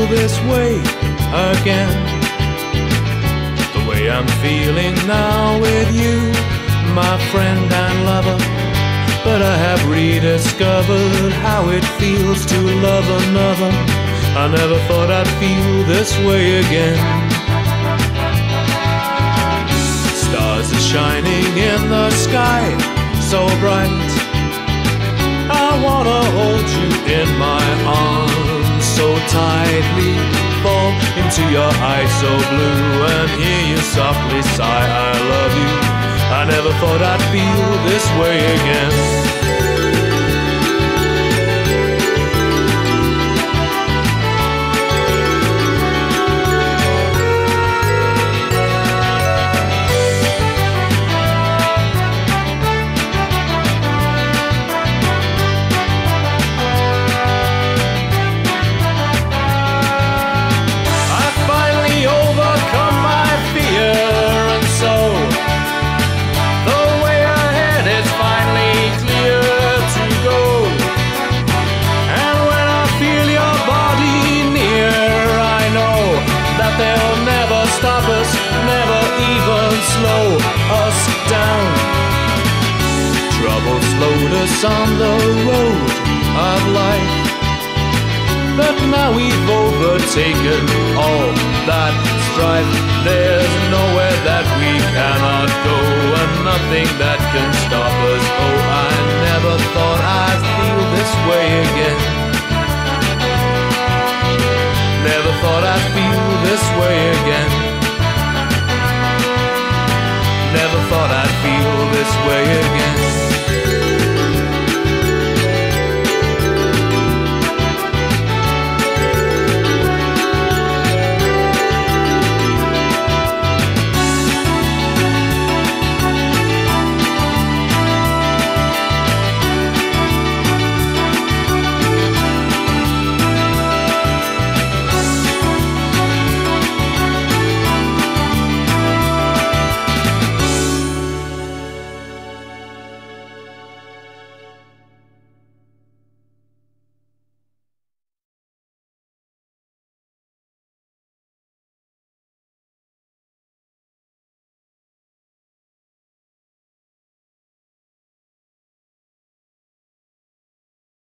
feel this way again, the way I'm feeling now with you, my friend and lover. But I have rediscovered how it feels to love another. I never thought I'd feel this way again. Stars are shining in the sky, so bright. I wanna hold you in my arms so tightly, fall into your eyes so blue, and hear you softly sigh, I love you. I never thought I'd feel this way again. Stop us, never even slow us down. Trouble slowed us on the road of life, but now we've overtaken all that strife. There's nowhere that we cannot go, and nothing that can stop us. Oh, I never thought I'd